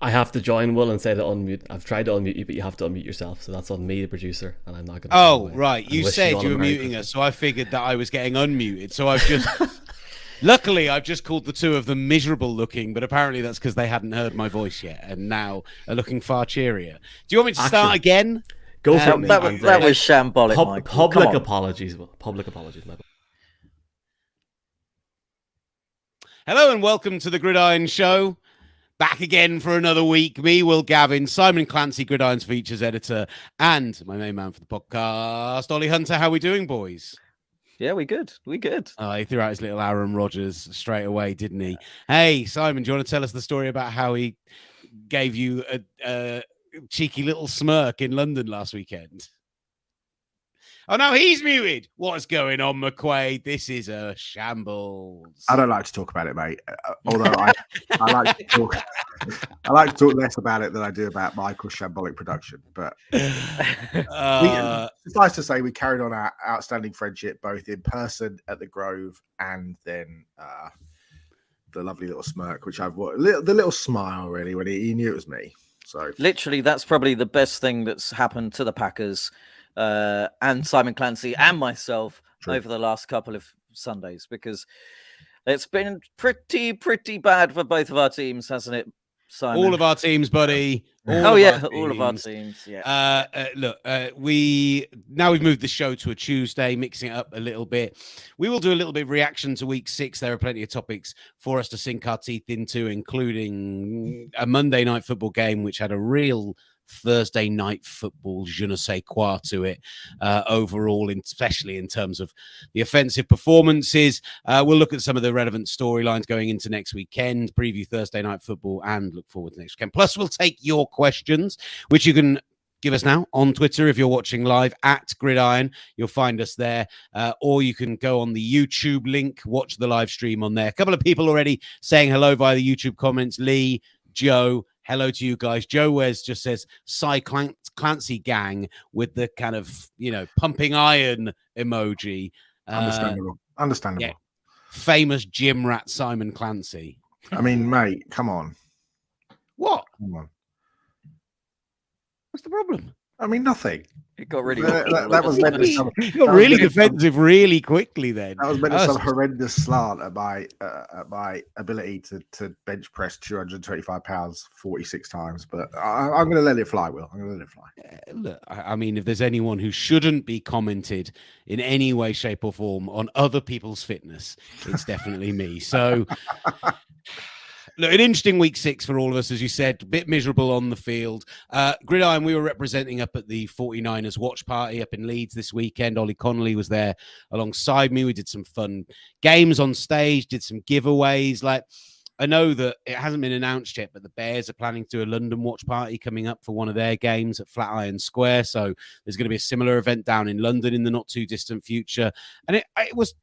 I have to join Will and say to unmute. I've tried to unmute you, but you have to unmute yourself. So that's on me, the producer, and I'm not going to. Oh, right. You said you were muting us, so I figured that I was getting unmuted. So I've just... Luckily, I've just called the two of them miserable looking, but apparently that's because they hadn't heard my voice yet and now are looking far cheerier. Do you want me to start again? Go for me. That was shambolic, Michael. Public apologies. Public apologies. Hello and welcome to the Gridiron Show. Back again for another week. Me, Will, Gavin, Simon Clancy, Gridiron's features editor, and my main man for the podcast, Olly Hunter. How are we doing, boys? Yeah, we good. He threw out his little Aaron Rodgers straight away, didn't he? Hey, Simon, do you want to tell us the story about how he gave you a cheeky little smirk in London last weekend? Oh, no, he's muted. What's going on, McQuaid? This is a shambles. I don't like to talk about it, mate. Although I like to talk. I like to talk less about it than I do about Michael's shambolic production. But suffice to say, we carried on our outstanding friendship both in person at the Grove and then the lovely little smirk, which the little smile really when he knew it was me. So literally, that's probably the best thing that's happened to the Packers. And Simon Clancy and myself over the last couple of Sundays, because it's been pretty bad for both of our teams, hasn't it, Simon? All of our teams, buddy. All of our teams. Yeah. Look, we've moved the show to a Tuesday, mixing it up a little bit. We will do a little bit of reaction to week 6. There are plenty of topics for us to sink our teeth into, including a Monday night football game, which had a real Thursday night football je ne sais quoi to it overall, especially in terms of the offensive performances. We'll look at some of the relevant storylines going into next weekend, preview Thursday night football, and look forward to next weekend. Plus, we'll take your questions, which you can give us now on Twitter if you're watching live at Gridiron. You'll find us there, or you can go on the YouTube link, watch the live stream on there. A couple of people already saying hello via the YouTube comments. Lee, Joe, hello to you guys. Joe Wes just says Clancy gang with the kind of, pumping iron emoji. Understandable. Yeah. Famous gym rat Simon Clancy. I mean, mate, come on. What? Come on. What's the problem? I mean, nothing. It got really that was meant to some, you got really defensive really quickly then. That was meant to some horrendous slant at my ability to bench press 225 pounds 46 times, but I'm going to let it fly, Will. I'm going to let it fly. Look, I mean, if there's anyone who shouldn't be commented in any way, shape, or form on other people's fitness, it's definitely me. So. Look, an interesting week 6 for all of us, as you said, a bit miserable on the field. Gridiron, we were representing up at the 49ers watch party up in Leeds this weekend. Olly Connolly was there alongside me. We did some fun games on stage, did some giveaways. I know that it hasn't been announced yet, but the Bears are planning to do a London watch party coming up for one of their games at Flatiron Square. So there's going to be a similar event down in London in the not too distant future. And it was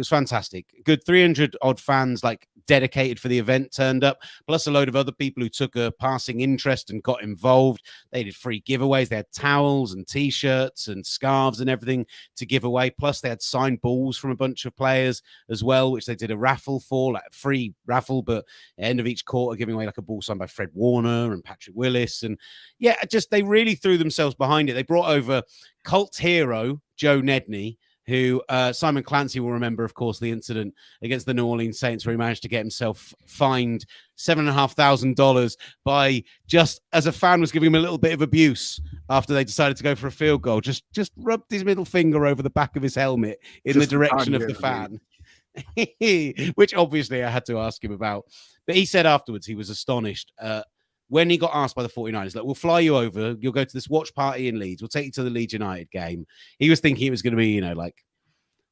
fantastic. Good 300 odd fans, dedicated for the event, turned up, plus a load of other people who took a passing interest and got involved. They did free giveaways. They had towels and t-shirts and scarves and everything to give away. Plus they had signed balls from a bunch of players as well, which they did a raffle for, a free raffle, but at the end of each quarter giving away a ball signed by Fred Warner and Patrick Willis. And they really threw themselves behind it. They brought over cult hero Joe Nedney, who Simon Clancy will remember, of course, the incident against the New Orleans Saints where he managed to get himself fined $7,500 by, just as a fan was giving him a little bit of abuse after they decided to go for a field goal, just rubbed his middle finger over the back of his helmet in the direction of the fan. Which obviously I had to ask him about. But he said afterwards he was astonished when he got asked by the 49ers, we'll fly you over. You'll go to this watch party in Leeds. We'll take you to the Leeds United game. He was thinking it was going to be,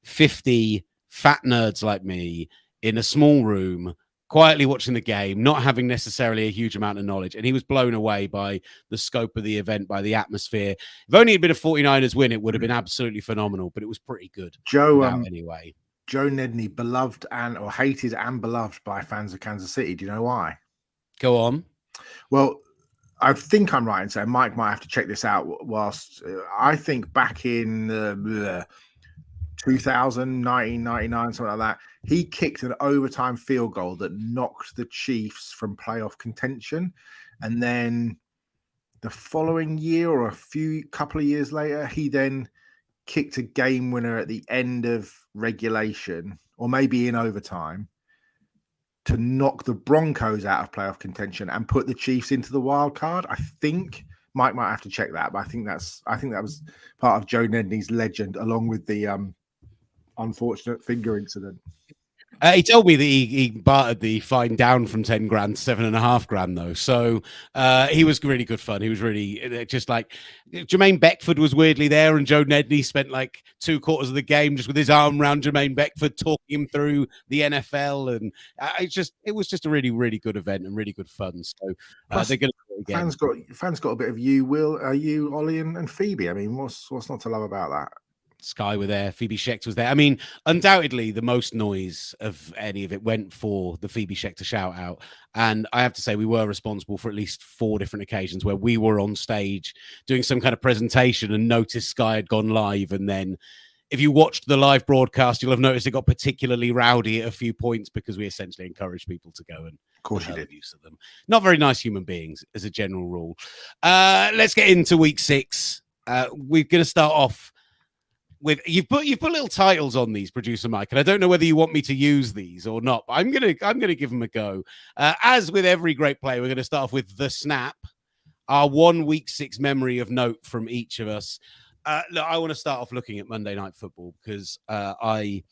50 fat nerds like me in a small room, quietly watching the game, not having necessarily a huge amount of knowledge. And he was blown away by the scope of the event, by the atmosphere. If only it had been a 49ers win, it would have been absolutely phenomenal, but it was pretty good. Joe, anyway. Joe Nedney, beloved or hated and beloved by fans of Kansas City. Do you know why? Go on. Well, I think I'm right in saying Mike might have to check this out. Whilst I think back in 2000, 1999, something like that, he kicked an overtime field goal that knocked the Chiefs from playoff contention. And then the following year or couple of years later, he then kicked a game winner at the end of regulation or maybe in overtime to knock the Broncos out of playoff contention and put the Chiefs into the wild card. I think Mike might have to check that, but I think that was part of Joe Nedney's legend, along with the unfortunate finger incident. He told me that he bartered the fine down from 10 grand to 7.5 grand, though. So he was really good fun. He was really just like Jermaine Beckford was weirdly there, and Joe Nedney spent like 2 quarters of the game just with his arm around Jermaine Beckford, talking him through the NFL. And it was just a really, really good event and really good fun. So they're going to do it again. Fans got a bit of you, Will, you, Ollie, and Phoebe. I mean, what's not to love about that? Sky were there, Phoebe Schechter was there. I mean, undoubtedly the most noise of any of it went for the Phoebe Schechter shout out. And I have to say, we were responsible for at least 4 different occasions where we were on stage doing some kind of presentation and noticed Sky had gone live. And then if you watched the live broadcast, you'll have noticed it got particularly rowdy at a few points because we essentially encouraged people to go and of course you did. Use of them. Not very nice human beings as a general rule. Let's get into week 6. We're going to start off with you've put little titles on these, producer Mike, and I don't know whether you want me to use these or not, but I'm gonna give them a go. As with every great play, we're gonna start off with the snap, our 1 week 6 memory of note from each of us. Look, I want to start off looking at Monday Night Football because I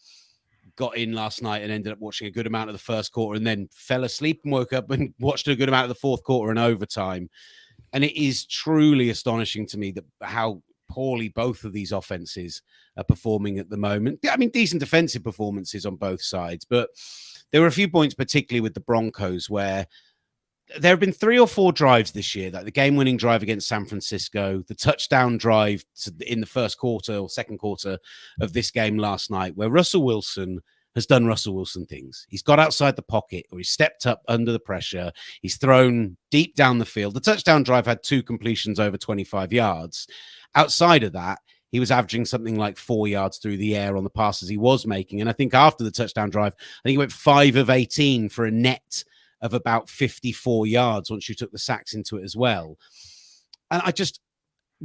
got in last night and ended up watching a good amount of the first quarter and then fell asleep and woke up and watched a good amount of the fourth quarter and overtime. And it is truly astonishing to me that how poorly both of these offenses are performing at the moment. I mean, decent defensive performances on both sides, but there were a few points, particularly with the Broncos, where there have been 3 or 4 drives this year, like the game-winning drive against San Francisco, the touchdown drive in the first quarter or second quarter of this game last night, where Russell Wilson has done Russell Wilson things. He's got outside the pocket, or he's stepped up under the pressure. He's thrown deep down the field. The touchdown drive had 2 completions over 25 yards. Outside of that, he was averaging something like 4 yards through the air on the passes he was making. And I think after the touchdown drive, I think he went 5 of 18 for a net of about 54 yards once you took the sacks into it as well. And I just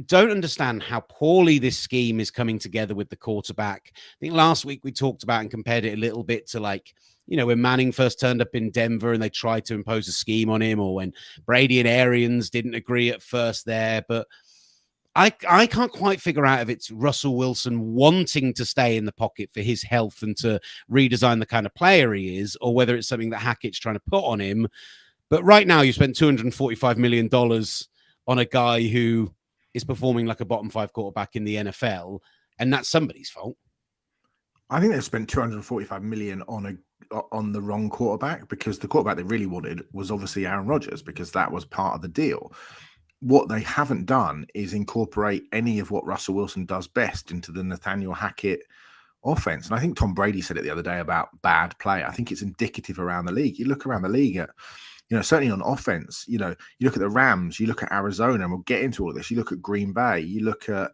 don't understand how poorly this scheme is coming together with the quarterback. I think last week we talked about and compared it a little bit to, like, you know, when Manning first turned up in Denver and they tried to impose a scheme on him, or when Brady and Arians didn't agree at first there. But I can't quite figure out if it's Russell Wilson wanting to stay in the pocket for his health and to redesign the kind of player he is, or whether it's something that Hackett's trying to put on him. But right now you spent $245 million on a guy who is performing like a bottom 5 quarterback in the NFL, and that's somebody's fault. I think they've spent $245 million on the wrong quarterback, because the quarterback they really wanted was obviously Aaron Rodgers, because that was part of the deal. What they haven't done is incorporate any of what Russell Wilson does best into the Nathaniel Hackett offense. And I think Tom Brady said it the other day about bad play. I think it's indicative around the league. You look around the league at, you know, certainly on offense, you know, you look at the Rams, you look at Arizona, and we'll get into all of this. You look at Green Bay, you look at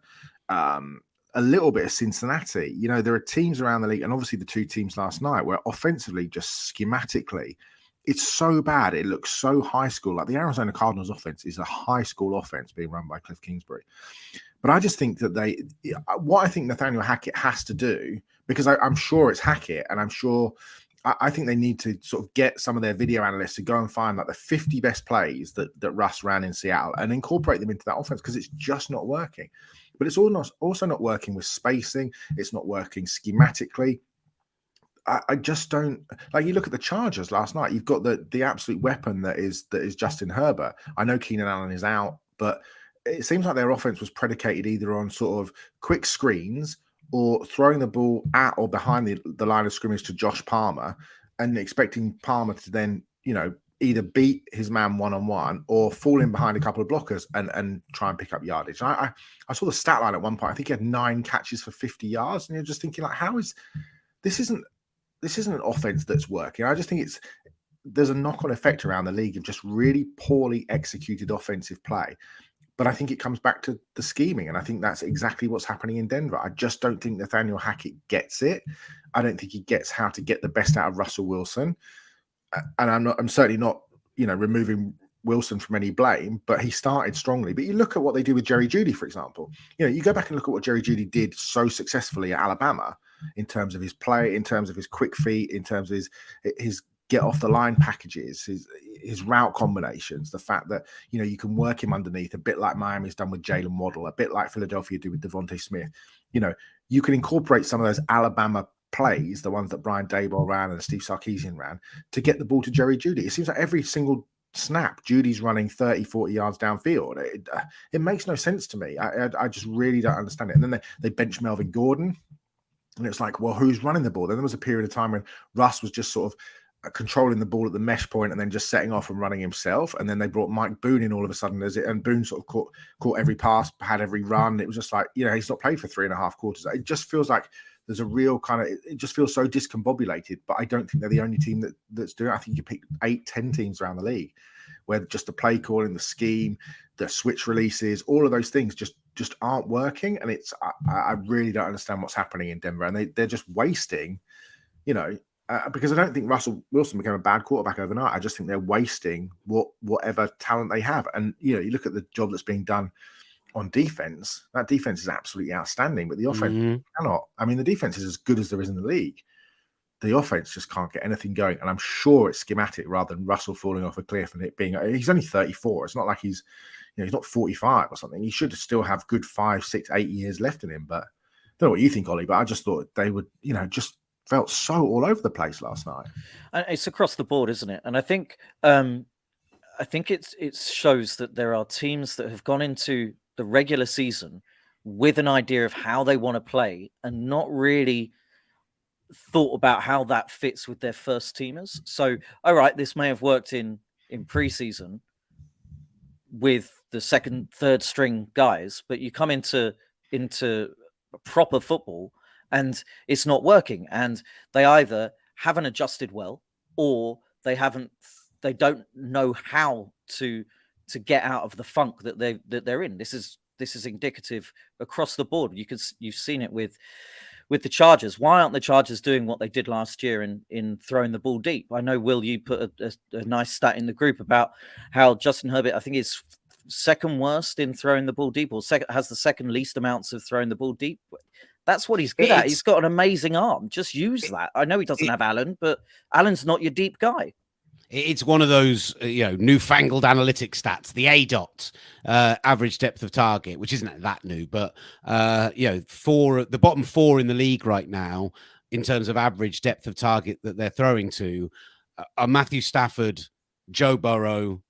a little bit of Cincinnati. You know, there are teams around the league, and obviously the 2 teams last night where offensively, just schematically, it's so bad. It looks so high school. Like the Arizona Cardinals offense is a high school offense being run by Cliff Kingsbury. But I just think that what I think Nathaniel Hackett has to do, because I'm sure it's Hackett, and I'm sure I think they need to sort of get some of their video analysts to go and find like the 50 best plays that Russ ran in Seattle and incorporate them into that offense, because it's just not working. But it's also not working with spacing. It's not working schematically. I just don't like. You look at the Chargers last night. You've got the absolute weapon that is Justin Herbert. I know Keenan Allen is out, but it seems like their offense was predicated either on sort of quick screens or throwing the ball at or behind the line of scrimmage to Josh Palmer, and expecting Palmer to then, you know, either beat his man one-on-one or fall in behind a couple of blockers and try and pick up yardage. And I saw the stat line at one point. I think he had 9 catches for 50 yards, and you're just thinking, like, how is this? This isn't an offense that's working. I just think there's a knock-on effect around the league of just really poorly executed offensive play. But I think it comes back to the scheming, and I think that's exactly what's happening in Denver. I just don't think Nathaniel Hackett gets it. I don't think he gets how to get the best out of Russell Wilson. And I'm certainly not, you know, removing Wilson from any blame, but he started strongly. But you look at what they do with Jerry Jeudy, for example. You know, you go back and look at what Jerry Jeudy did so successfully at Alabama in terms of his play, in terms of his quick feet, in terms of his get off the line packages, his route combinations, the fact that, you know, you can work him underneath, a bit like Miami's done with Jalen Waddle, a bit like Philadelphia did with Devontae Smith. You know, you can incorporate some of those Alabama plays, the ones that Brian Daboll ran and Steve Sarkisian ran, to get the ball to Jerry Jeudy. It seems like every single snap, Judy's running 30, 40 yards downfield. It makes no sense to me. I just really don't understand it. And then they bench Melvin Gordon, and it's like, well, who's running the ball? Then there was a period of time when Russ was just sort of controlling the ball at the mesh point and then just setting off and running himself. And then they brought Mike Boone in all of a sudden, and Boone sort of caught every pass, had every run. It was just like, you know, he's not played for 3.5 quarters. It just feels like there's a real kind of, it just feels so discombobulated. But I don't think they're the only team that's doing it. I think you pick 8-10 teams around the league where just the play calling, the scheme, the switch releases, all of those things just aren't working. And I really don't understand what's happening in Denver. And they're just wasting, you know, because I don't think Russell Wilson became a bad quarterback overnight. I just think they're wasting whatever talent they have. And, you know, you look at the job that's being done on defense. That defense is absolutely outstanding, but the offense cannot. I mean, the defense is as good as there is in the league. The offense just can't get anything going. And I'm sure it's schematic rather than Russell falling off a cliff and it being, he's only 34. It's not like he's not 45 or something. He should still have good 5, 6, 8 years left in him. But I don't know what you think, Ollie, but I just thought they would, you know, just felt so all over the place last night. And it's across the board, isn't it? And I think it shows that there are teams that have gone into the regular season with an idea of how they want to play and not really thought about how that fits with their first teamers. So, all right, this may have worked in preseason with the second, third string guys, but you come into proper football and it's not working, and they either haven't adjusted well or they don't know how to get out of the funk that they're in. This is indicative across the board. You've seen it with the Chargers. Why aren't the Chargers doing what they did last year in throwing the ball deep? I know, Will, you put a nice stat in the group about how Justin Herbert, I think, is second worst in throwing the ball deep, or has the second least amounts of throwing the ball deep. That's what he's good at. He's got an amazing arm. Just use that. I know he doesn't have Allen, but Allen's not your deep guy. It's one of those, newfangled analytic stats, the ADOT, average depth of target, which isn't that new, but, the bottom 4 in the league right now, in terms of average depth of target that they're throwing to, are Matthew Stafford, Joe Burrow,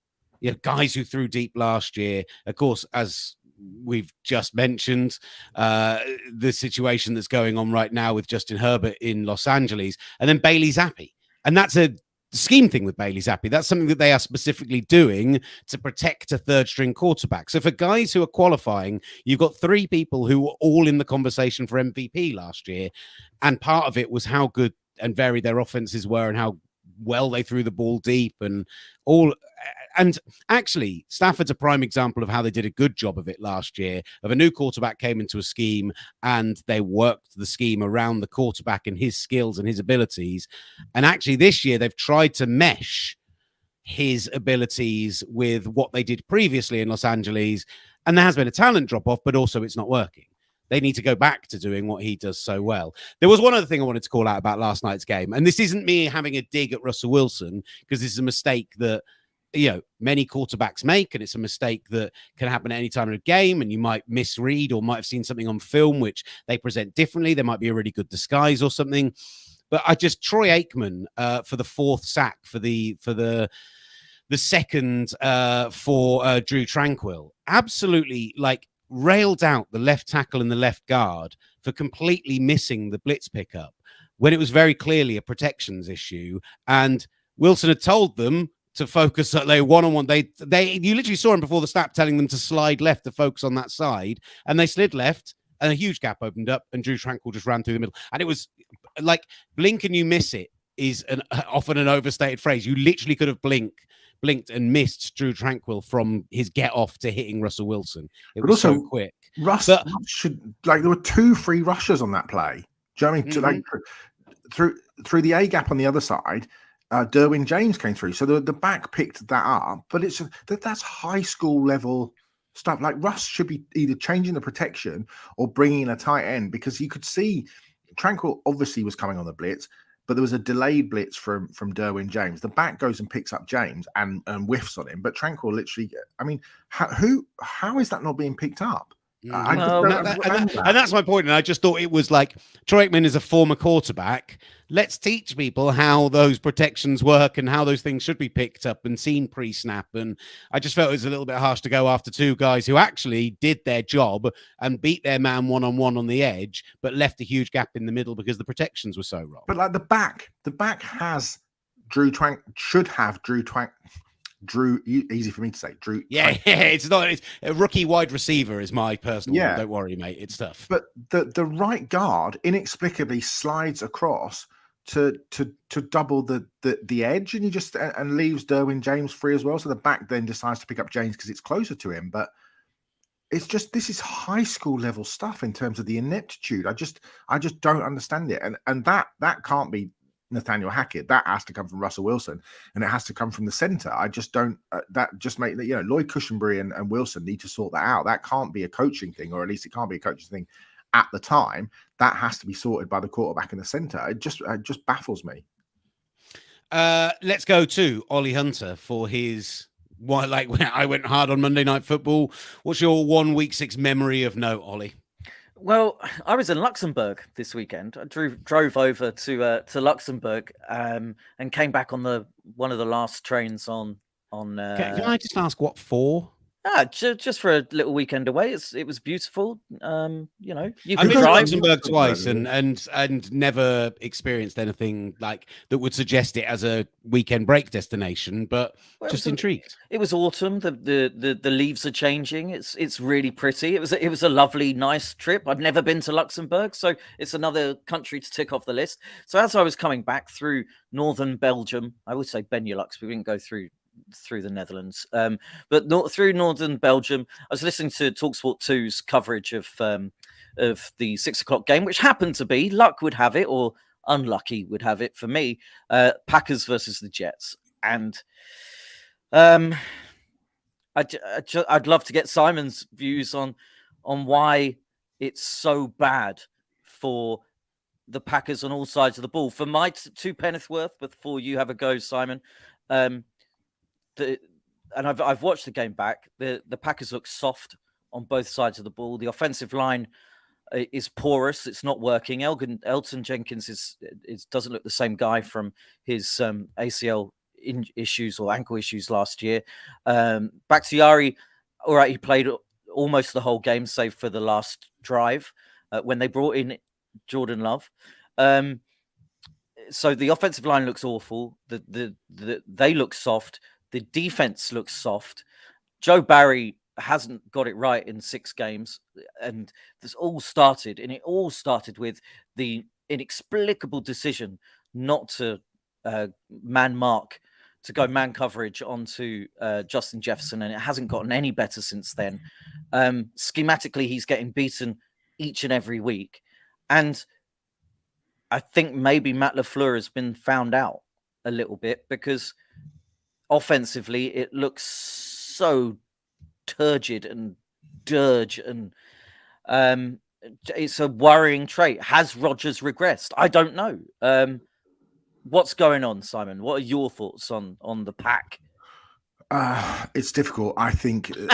guys who threw deep last year. Of course, as we've just mentioned, the situation that's going on right now with Justin Herbert in Los Angeles, and then Bailey Zappi. And that's a scheme thing with Bailey Zappi. That's something that they are specifically doing to protect a third string quarterback. So for guys who are qualifying, you've got 3 people who were all in the conversation for MVP last year. And part of it was how good and varied their offenses were and how well they threw the ball deep and all. And actually, Stafford's a prime example of how they did a good job of it last year, of a new quarterback came into a scheme and they worked the scheme around the quarterback and his skills and his abilities. And actually this year, they've tried to mesh his abilities with what they did previously in Los Angeles. And there has been a talent drop off, but also it's not working. They need to go back to doing what he does so well. There was one other thing I wanted to call out about last night's game. And this isn't me having a dig at Russell Wilson, because this is a mistake that, many quarterbacks make, and it's a mistake that can happen at any time in a game, and you might misread or might have seen something on film which they present differently. There might be a really good disguise or something. But Troy Aikman for the 4th sack for the second for Drew Tranquill, absolutely railed out the left tackle and the left guard for completely missing the blitz pickup when it was very clearly a protections issue. And Wilson had told them to focus at they one-on-one. You literally saw him before the snap telling them to slide left to focus on that side, and they slid left and a huge gap opened up and Drew Tranquill just ran through the middle. And it was like blink and you miss it is often an overstated phrase. You literally could have blinked and missed Drew Tranquill from his get off to hitting Russell Wilson. It was also so quick. Russ should there were 2 free rushers on that play. Do you know what I mean? Through the A gap on the other side. Derwin James came through. So the back picked that up, but that's high school level stuff. Like Russ should be either changing the protection or bringing in a tight end, because you could see Tranquil obviously was coming on the blitz, but there was a delayed blitz from Derwin James. The back goes and picks up James and whiffs on him, but Tranquil literally, I mean, how is that not being picked up? And that's my point. And I just thought it was like, Troy Aikman is a former quarterback. Let's teach people how those protections work and how those things should be picked up and seen pre-snap. And I just felt it was a little bit harsh to go after two guys who actually did their job and beat their man one-on-one on the edge, but left a huge gap in the middle because the protections were so wrong. But like the back has Drew, easy for me to say. Drew. Yeah, it's a rookie wide receiver is my personal one. Don't worry, mate. It's tough. But the right guard inexplicably slides across to double the edge, and and leaves Derwin James free as well. So the back then decides to pick up James because it's closer to him. But it's just, this is high school level stuff in terms of the ineptitude. I just don't understand it. And that can't be Nathaniel Hackett. That has to come from Russell Wilson, and it has to come from the center. I just don't. That just make Lloyd Cushenberry and Wilson need to sort that out. That can't be a coaching thing, or at least it can't be a coaching thing at the time. That has to be sorted by the quarterback in the center. It just baffles me. Let's go to Olly Hunter for his. Like when I went hard on Monday Night Football. What's your 1 week 6 memory of note, Olly? Well, I was in Luxembourg this weekend. I drove over to Luxembourg and came back on one of the last trains on. Can I just ask what for? Just for a little weekend away. It was beautiful. You can I've been to Luxembourg twice and never experienced anything like that would suggest it as a weekend break destination, but just intrigued. It was autumn. The leaves are changing. It's really pretty. It was a lovely, nice trip. I've never been to Luxembourg, so it's another country to tick off the list. So as I was coming back through northern Belgium, I would say Benelux, we didn't go through the Netherlands, but through northern Belgium, I was listening to TalkSport 2's coverage of the 6 o'clock game, which happened to be, luck would have it, or unlucky would have it for me, Packers versus the Jets. And I'd love to get Simon's views on why it's so bad for the Packers on all sides of the ball. For my 2 penneth worth, before you have a go, Simon, and I've watched the game back. The Packers look soft on both sides of the ball. The offensive line is porous. It's not working. Elton Jenkins doesn't look the same guy from his ACL issues or ankle issues last year. Bakhtiari, all right, he played almost the whole game, save for the last drive when they brought in Jordan Love. So the offensive line looks awful. They look soft. The defense looks soft. Joe Barry hasn't got it right in 6 games. And it all started with the inexplicable decision not to man mark, to go man coverage onto Justin Jefferson. And it hasn't gotten any better since then. Schematically, he's getting beaten each and every week. And I think maybe Matt LaFleur has been found out a little bit, because offensively it looks so turgid and dirge, and it's a worrying trait. Has Rodgers regressed? I don't know. What's going on, Simon? What are your thoughts on the pack? It's difficult. I think it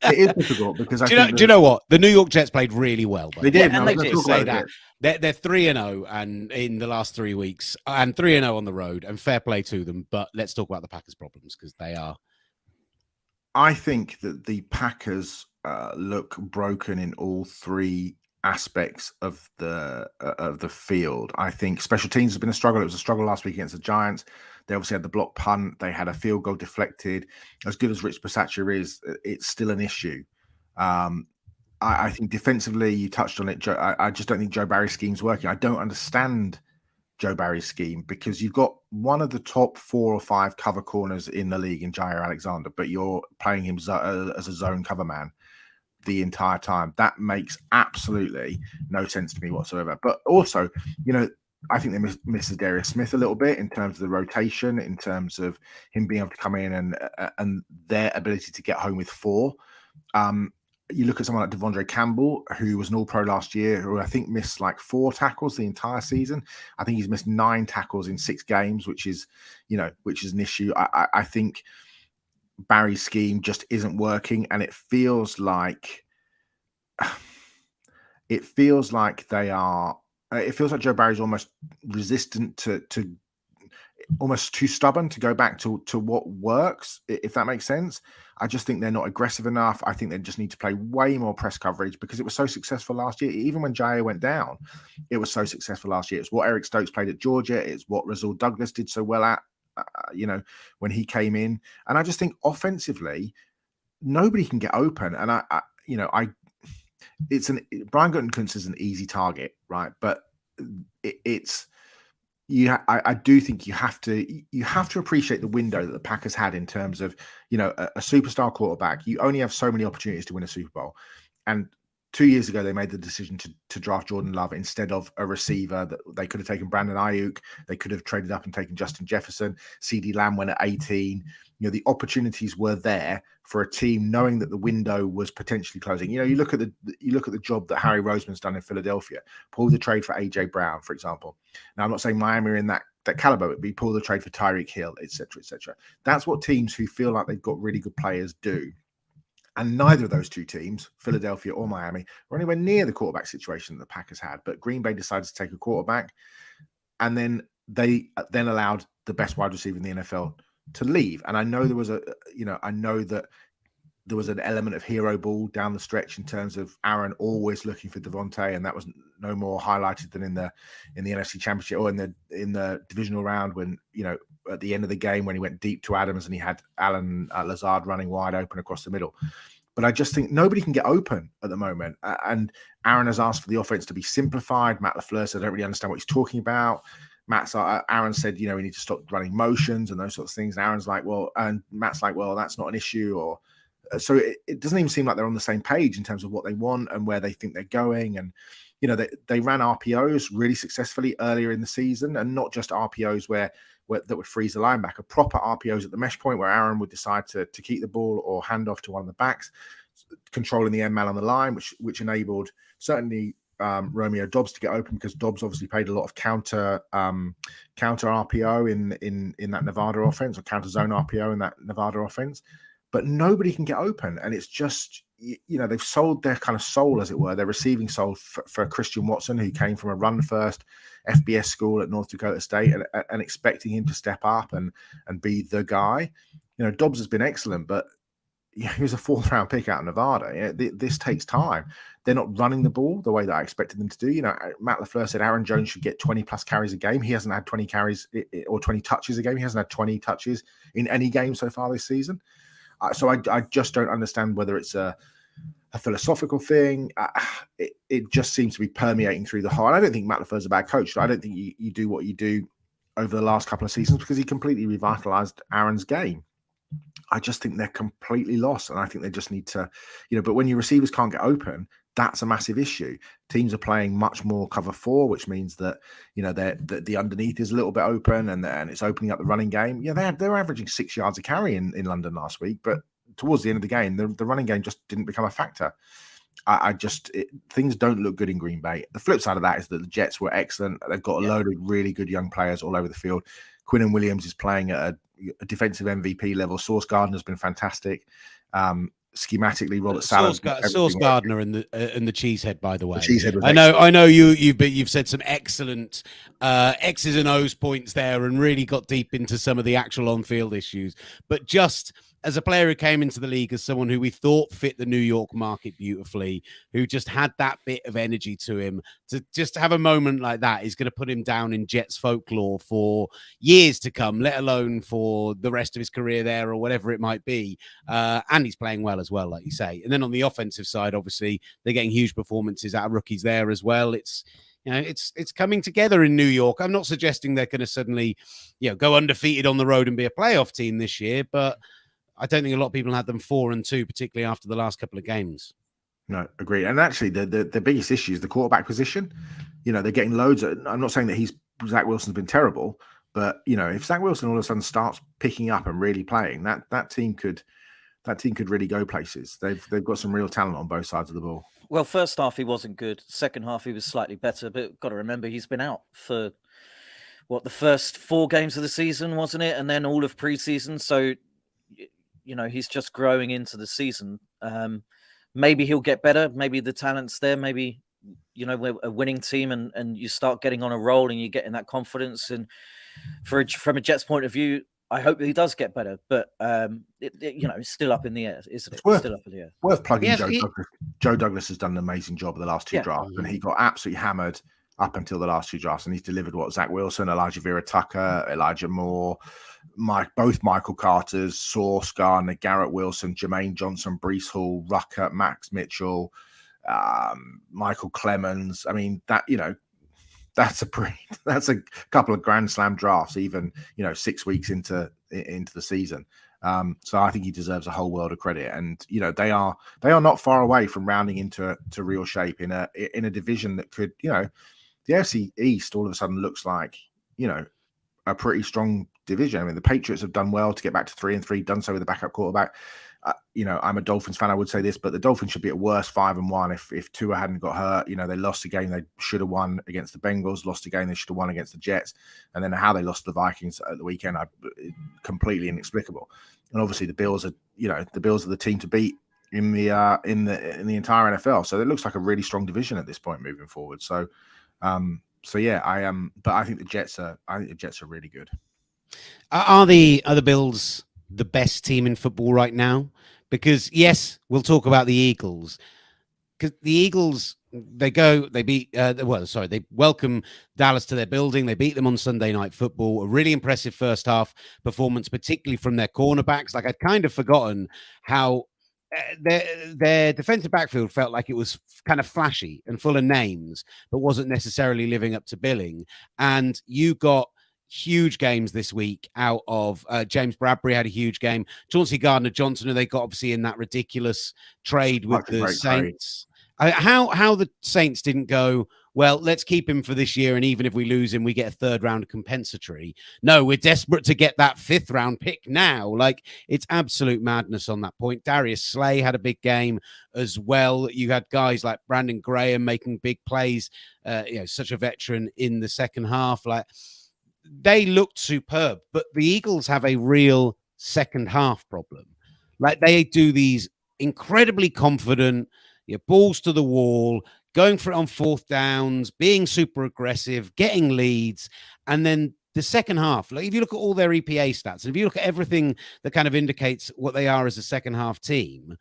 is difficult because do you know what? The New York Jets played really well. They did, and they did. Say that. They're 3-0 and in the last 3 weeks, and 3-0 on the road, and fair play to them. But let's talk about the Packers' problems, because they are. I think that the Packers look broken in all 3 aspects of the field. I think special teams has been a struggle. It was a struggle last week against the Giants. They obviously had the block punt. They had a field goal deflected. As good as Rich Bisaccia is, it's still an issue. I think defensively, you touched on it, I just don't think Joe Barry's scheme's working. I don't understand Joe Barry's scheme, because you've got one of the top 4 or 5 cover corners in the league in Jair Alexander, but you're playing him as a zone cover man the entire time. That makes absolutely no sense to me whatsoever. But also, I think they miss Darius Smith a little bit in terms of the rotation, in terms of him being able to come in and their ability to get home with 4. You look at someone like Devondre Campbell, who was an All-Pro last year, who I think missed like 4 tackles the entire season. I think he's missed 9 tackles in 6 games, which is an issue. I think Barry's scheme just isn't working, and it feels like they are. It feels like Joe Barry's almost resistant to almost too stubborn to go back to what works, if that makes sense. I just think they're not aggressive enough. I think they just need to play way more press coverage because it was so successful last year. Even when Jair went down, it was so successful last year. It's what Eric Stokes played at Georgia. It's what Rasul Douglas did so well at, when he came in. And I just think offensively, nobody can get open. And Brian Gutekunst is an easy target, right? But I do think you have to appreciate the window that the Packers had in terms of, a superstar quarterback. You only have so many opportunities to win a Super Bowl. And 2 years ago, they made the decision to draft Jordan Love instead of a receiver. That they could have taken Brandon Ayuk. They could have traded up and taken Justin Jefferson. CeeDee Lamb went at 18. The opportunities were there for a team knowing that the window was potentially closing. You look at the job that Harry Roseman's done in Philadelphia. Pull the trade for AJ Brown, for example. Now, I'm not saying Miami are in that caliber, but we pull the trade for Tyreek Hill, etc., etc. That's what teams who feel like they've got really good players do. And neither of those 2 teams, Philadelphia or Miami, were anywhere near the quarterback situation that the Packers had. But Green Bay decided to take a quarterback, and then they allowed the best wide receiver in the NFL to leave. And I know there was there was an element of hero ball down the stretch in terms of Aaron always looking for Devontae, and that was no more highlighted than in the NFC Championship or in the divisional round when, at the end of the game when he went deep to Adams and he had Alan Lazard running wide open across the middle. But I just think nobody can get open at the moment. And Aaron has asked for the offense to be simplified. Matt LaFleur said, I don't really understand what he's talking about. Aaron said, we need to stop running motions and those sorts of things. And Aaron's like, and Matt's like, well, that's not an issue. Or so it doesn't even seem like they're on the same page in terms of what they want and where they think they're going. And, they ran RPOs really successfully earlier in the season, and not just RPOs where that would freeze the linebacker, proper RPOs at the mesh point where Aaron would decide to keep the ball or hand off to one of the backs, controlling the end man on the line, which enabled certainly Romeo Dobbs to get open, because Dobbs obviously played a lot of counter RPO in that Nevada offense, or counter zone RPO in that Nevada offense. But nobody can get open, and it's just, they've sold their kind of soul, as it were, their receiving soul for Christian Watson, who came from a run-first FBS school at North Dakota State, and expecting him to step up and be the guy. Dobbs has been excellent, but he was a 4th-round pick out of Nevada. This takes time. They're not running the ball the way that I expected them to do. Matt LaFleur said Aaron Jones should get 20-plus carries a game. He hasn't had 20 carries or 20 touches a game. He hasn't had 20 touches in any game so far this season. So I just don't understand whether it's a philosophical thing. It just seems to be permeating through the whole. I don't think Matt LaFleur's a bad coach. I don't think you do what you do over the last couple of seasons because he completely revitalized Aaron's game. I just think they're completely lost, and I think they just need to, but when your receivers can't get open, that's a massive issue. Teams are playing much more cover 4, which means that, the underneath is a little bit open and it's opening up the running game. Yeah, they're averaging 6 yards a carry in London last week, but towards the end of the game, the running game just didn't become a factor. Things don't look good in Green Bay. The flip side of that is that the Jets were excellent. They've got a load of really good young players all over the field. Quinnen Williams is playing at a defensive MVP level. Sauce Gardner's been fantastic. Schematically, Robert Saleh, Sauce Gardner and the cheesehead, by the way. The cheesehead was I know you've said some excellent X's and O's points there, and really got deep into some of the actual on-field issues. But just as a player who came into the league as someone who we thought fit the New York market beautifully, who just had that bit of energy to him, to just have a moment like that is going to put him down in Jets folklore for years to come, let alone for the rest of his career there or whatever it might be. And he's playing well as well, like you say. And then on the offensive side, obviously, they're getting huge performances out of rookies there as well. It's coming together in New York. I'm not suggesting they're going to suddenly, go undefeated on the road and be a playoff team this year, but I don't think a lot of people had them 4-2, particularly after the last couple of games. No, agreed. And actually, the biggest issue is the quarterback position. They're getting loads. I'm not saying that he's Zach Wilson's been terrible. But if Zach Wilson all of a sudden starts picking up and really playing, that team could really go places. They've got some real talent on both sides of the ball. Well, first half he wasn't good. Second half he was slightly better, but got to remember he's been out for the first 4 games of the season, wasn't it? And then all of preseason. So, he's just growing into the season. Maybe he'll get better. Maybe the talent's there. Maybe, we're a winning team and you start getting on a roll and you're getting that confidence. And from a Jets point of view, I hope that he does get better, but it's still up in the air, isn't it? It's still up in the air. Worth plugging Joe Douglas. Joe Douglas has done an amazing job of the last 2 drafts, and he got absolutely hammered up until the last 2 drafts, and he's delivered Zach Wilson, Elijah Vera Tucker, Elijah Moore, both Michael Carter's, Sauce Gardner, Garrett Wilson, Jermaine Johnson, Breece Hall, Rucker, Max Mitchell, Michael Clemens. I mean, that's a couple of Grand Slam drafts, even 6 weeks into the season. So I think he deserves a whole world of credit. And they are not far away from rounding into real shape in a division that could, the AFC East all of a sudden looks like a pretty strong division. I mean, the Patriots have done well to get back to 3-3, done so with a backup quarterback. I'm a Dolphins fan. I would say this, but the Dolphins should be at worst 5-1 if Tua hadn't got hurt. They lost a game they should have won against the Bengals, lost a game they should have won against the Jets, and then how they lost to the Vikings at the weekend, completely inexplicable. And obviously the Bills are the team to beat in the entire NFL. So it looks like a really strong division at this point moving forward. So yeah, I am. But I think the Jets are really good. Are the Bills the best team in football right now? Because yes, we'll talk about the Eagles, because the Eagles, they welcome Dallas to their building. They beat them on Sunday Night Football. A really impressive first half performance, particularly from their cornerbacks. Like, I'd kind of forgotten how their defensive backfield felt like it was kind of flashy and full of names, but wasn't necessarily living up to billing. And you got huge games this week out of James Bradbury had a huge game. Chauncey Gardner-Johnson, who they got obviously in that ridiculous trade with the Saints. How the Saints didn't go, well, let's keep him for this year, and even if we lose him, we get a 3rd round compensatory. No, we're desperate to get that 5th round pick now. Like, it's absolute madness on that point. Darius Slay had a big game as well. You had guys like Brandon Graham making big plays, such a veteran in the second half. Like, they looked superb, but the Eagles have a real second half problem. Like, they do these incredibly confident, balls to the wall, going for it on 4th downs, being super aggressive, getting leads. And then the second half, like, if you look at all their EPA stats, and if you look at everything that kind of indicates what they are as a second half team,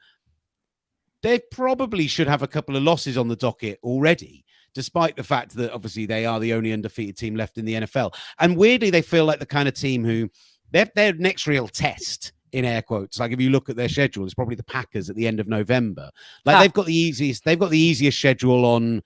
they probably should have a couple of losses on the docket already, despite the fact that obviously they are the only undefeated team left in the NFL. And weirdly, they feel like the kind of team who their next real test, in air quotes, like if you look at their schedule, it's probably the Packers at the end of November. Like, they've got the easiest schedule on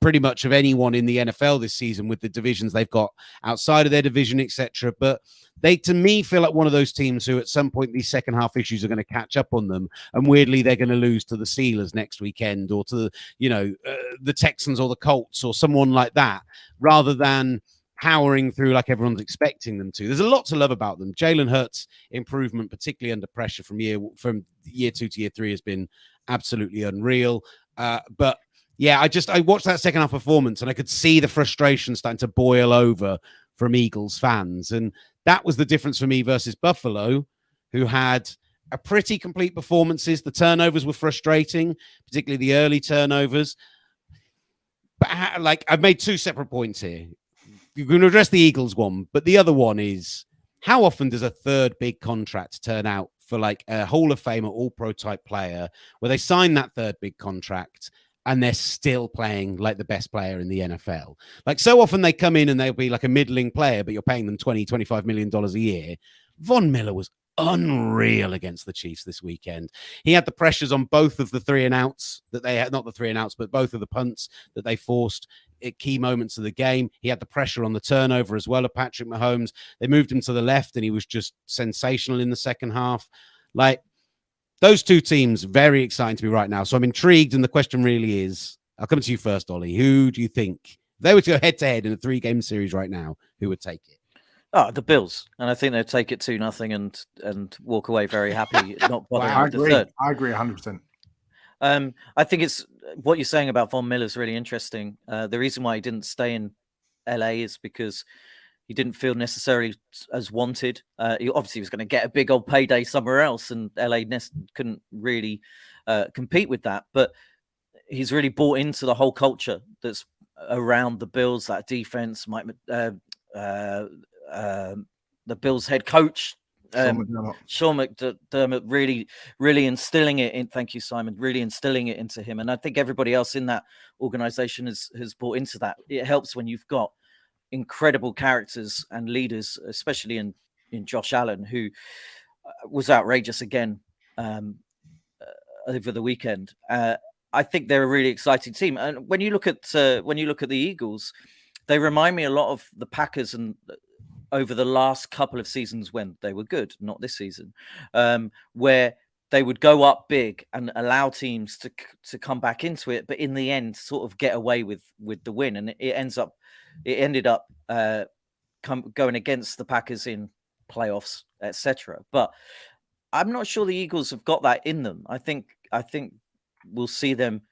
pretty much of anyone in the NFL this season, with the divisions they've got outside of their division, etc. But they, to me, feel like one of those teams who at some point these second half issues are going to catch up on them, and weirdly they're going to lose to the Steelers next weekend, or to the Texans or the Colts or someone like that, rather than powering through like everyone's expecting them to. There's a lot to love about them. Jalen Hurts' improvement, particularly under pressure from year 2 to year 3, has been absolutely unreal. But yeah, I watched that second half performance and I could see the frustration starting to boil over from Eagles fans. And that was the difference for me versus Buffalo, who had a pretty complete performances. The turnovers were frustrating, particularly the early turnovers. But I've made 2 separate points here. You're going to address the Eagles one, but the other one is, how often does a 3rd big contract turn out for like a Hall of Fame or All-Pro type player, where they sign that 3rd big contract and they're still playing like the best player in the NFL? Like, so often they come in and they'll be like a middling player, but you're paying them $20-25 million a year. Von Miller was unreal against the Chiefs this weekend. He had the pressures on both of the 3 and outs that they had, not the 3 and outs, but both of the punts that they forced at key moments of the game. He had the pressure on the turnover as well of Patrick Mahomes. They moved him to the left and he was just sensational in the second half. Like, those 2 teams, very exciting to me right now. So I'm intrigued. And the question really is, I'll come to you first, Olly. Who do you think they were to go head to head in a 3-game series right now, who would take it? Oh, the Bills, and I think they'd take it 2-0 and walk away very happy, not bothering with the third. I agree 100%. I think it's what you're saying about Von Miller's really interesting. The reason why he didn't stay in LA is because he didn't feel necessarily as wanted. He obviously was going to get a big old payday somewhere else, and LA couldn't really compete with that. But he's really bought into the whole culture that's around the Bills, that defense. The Bills head coach, Sean McDermott, really instilling it in. Thank you, Simon. Really instilling it into him, and I think everybody else in that organization has bought into that. It helps when you've got incredible characters and leaders, especially in Josh Allen, who was outrageous again over the weekend. I think they're a really exciting team, and when you look at the Eagles, they remind me a lot of the Packers and over the last couple of seasons when they were good, not this season, where they would go up big and allow teams to come back into it, but in the end, sort of get away with the win, and it ended up going against the Packers in playoffs, etc. But I'm not sure the Eagles have got that in them. I think we'll see them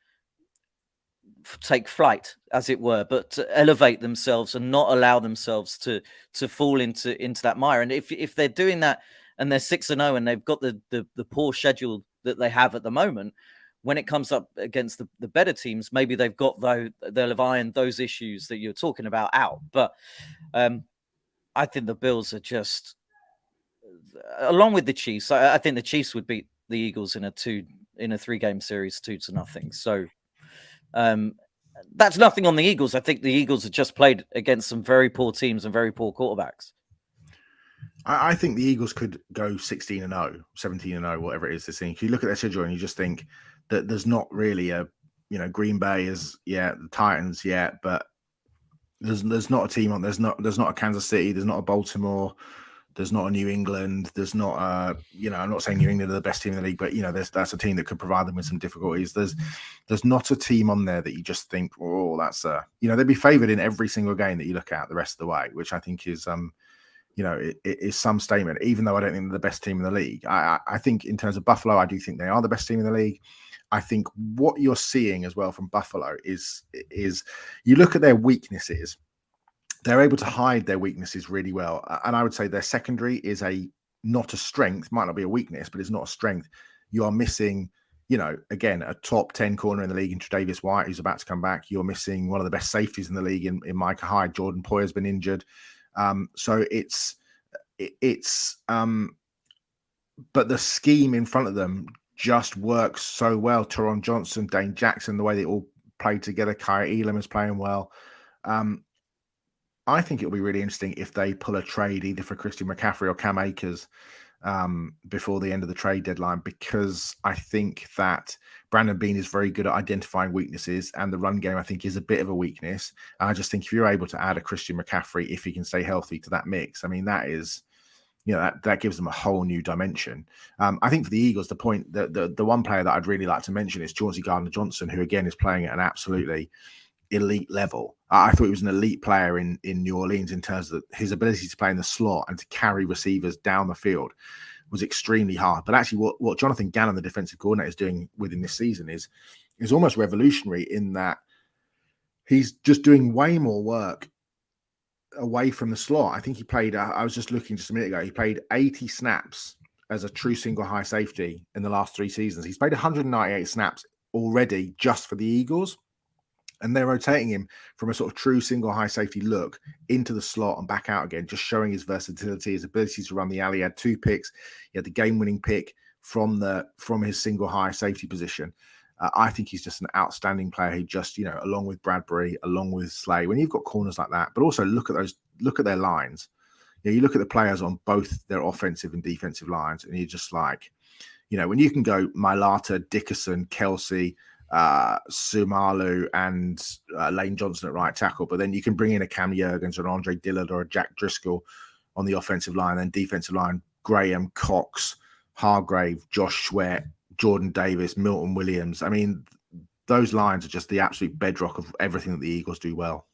take flight, as it were, but to elevate themselves and not allow themselves to fall into that mire. And if they're doing that and they're 6-0 and they've got the poor schedule that they have at the moment, when it comes up against the better teams, maybe they'll have ironed those issues that you're talking about out. But I think the Bills are just, along with the Chiefs, I think the Chiefs would beat the Eagles in a 3-game series 2-0. So that's nothing on the Eagles. I think the Eagles have just played against some very poor teams and very poor quarterbacks. I think the Eagles could go 16-0, 17-0, whatever it is this thing. If you look at their schedule and you just think that there's not really a, Green Bay is, the Titans, but there's not a team on. There's not a Kansas City. There's not a Baltimore. There's not a New England. There's not a, I'm not saying New England are the best team in the league, but that's a team that could provide them with some difficulties. There's not a team on there that you just think, oh, that's they'd be favored in every single game that you look at the rest of the way, which I think is it is some statement, even though I don't think they're the best team in the league. I think in terms of Buffalo, I do think they are the best team in the league. I think what you're seeing as well from Buffalo is you look at their weaknesses. They're able to hide their weaknesses really well. And I would say their secondary is not a strength, might not be a weakness, but it's not a strength. You are missing, again, a top 10 corner in the league in Tre'Davious White, who's about to come back. You're missing one of the best safeties in the league in Micah Hyde. Jordan Poyer's been injured. So but the scheme in front of them just works so well. Teron Johnson, Dane Jackson, the way they all play together. Kyrie Elam is playing well. I think it'll be really interesting if they pull a trade either for Christian McCaffrey or Cam Akers before the end of the trade deadline, because I think that Brandon Beane is very good at identifying weaknesses, and the run game, I think, is a bit of a weakness. And I just think if you're able to add a Christian McCaffrey, if he can stay healthy, to that mix, I mean, that is, that gives them a whole new dimension. I think for the Eagles, the point, the one player that I'd really like to mention is Chauncey Gardner-Johnson, who again is playing at an absolutely elite level. I thought he was an elite player in New Orleans in terms of his ability to play in the slot and to carry receivers down the field was extremely hard. But actually what Jonathan Gannon, the defensive coordinator, is doing within this season is almost revolutionary in that he's just doing way more work away from the slot. I think he played, I was just looking just a minute ago, he played 80 snaps as a true single high safety in the last 3 seasons. He's played 198 snaps already just for the Eagles. And they're rotating him from a sort of true single high safety look into the slot and back out again, just showing his versatility, his ability to run the alley. He had 2 picks. He had the game-winning pick from his single high safety position. I think he's just an outstanding player who just, along with Bradbury, along with Slay, when you've got corners like that, but also look at their lines. You look at the players on both their offensive and defensive lines, and you're just like, when you can go Mailata, Dickerson, Kelsey, Sumalu and Lane Johnson at right tackle, but then you can bring in a Cam Jurgens or an Andre Dillard or a Jack Driscoll on the offensive line, then defensive line, Graham, Cox, Hargrave, Josh Sweat, Jordan Davis, Milton Williams. I mean, those lines are just the absolute bedrock of everything that the Eagles do well.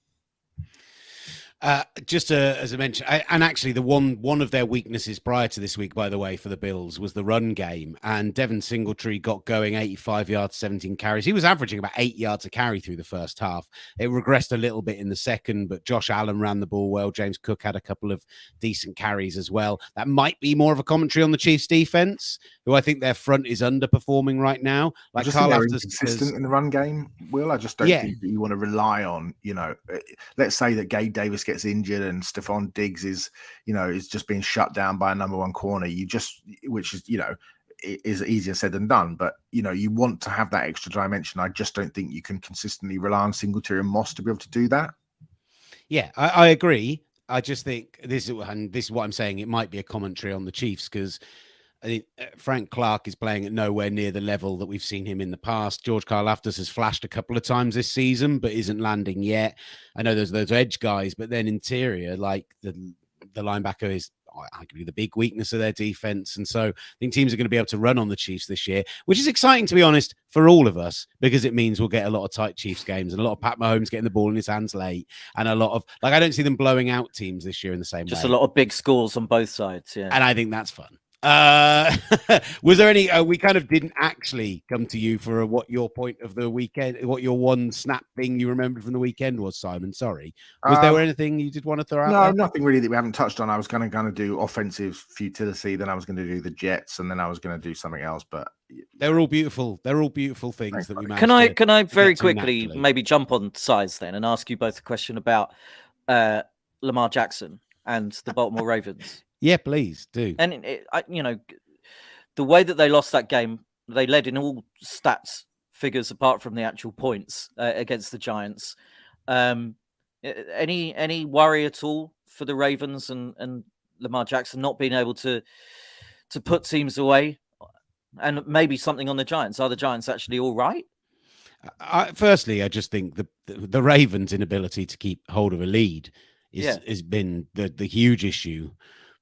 Just as I mentioned, and actually the one of their weaknesses prior to this week, by the way, for the Bills was the run game. And Devin Singletary got going 85 yards, 17 carries. He was averaging about 8 yards a carry through the first half. It regressed a little bit in the second, but Josh Allen ran the ball well. James Cook had a couple of decent carries as well. That might be more of a commentary on the Chiefs defense, who I think their front is underperforming right now. Like Like Carl Carl they're inconsistent in the run game, Will. I just don't think that you want to rely on, let's say that Gabe Davis gets injured and Stephon Diggs is just being shut down by a number one corner. Which is, is easier said than done. But, you want to have that extra dimension. I just don't think you can consistently rely on Singletary and Moss to be able to do that. Yeah, I agree. I just think this is what I'm saying. It might be a commentary on the Chiefs because I think Frank Clark is playing at nowhere near the level that we've seen him in the past. George Karlaftis has flashed a couple of times this season, but isn't landing yet. I know there's those edge guys, but then interior, like the linebacker is arguably the big weakness of their defense. And so I think teams are going to be able to run on the Chiefs this year, which is exciting, to be honest, for all of us, because it means we'll get a lot of tight Chiefs games and a lot of Pat Mahomes getting the ball in his hands late and a lot of, I don't see them blowing out teams this year in the same way. Just a lot of big scores on both sides. Yeah. And I think that's fun. Was there any we kind of didn't actually come to you for what your point of the weekend, what your one snap thing you remembered from the weekend was, Simon? Sorry, was there anything you did want to throw out? No, there? Nothing really that we haven't touched on. I was going to do offensive futility, then I was going to do the Jets, and then I was going to do something else, but they're all beautiful things that we managed. Can I very quickly maybe jump on size then and ask you both a question about Lamar Jackson and the Baltimore Ravens? Yeah, please do. And the way that they lost that game, they led in all stats figures apart from the actual points against the Giants. Any worry at all for the Ravens and Lamar Jackson not being able to put teams away, and maybe something on the Giants? Are the Giants actually all right? Firstly, I just think the Ravens' inability to keep hold of a lead has been the huge issue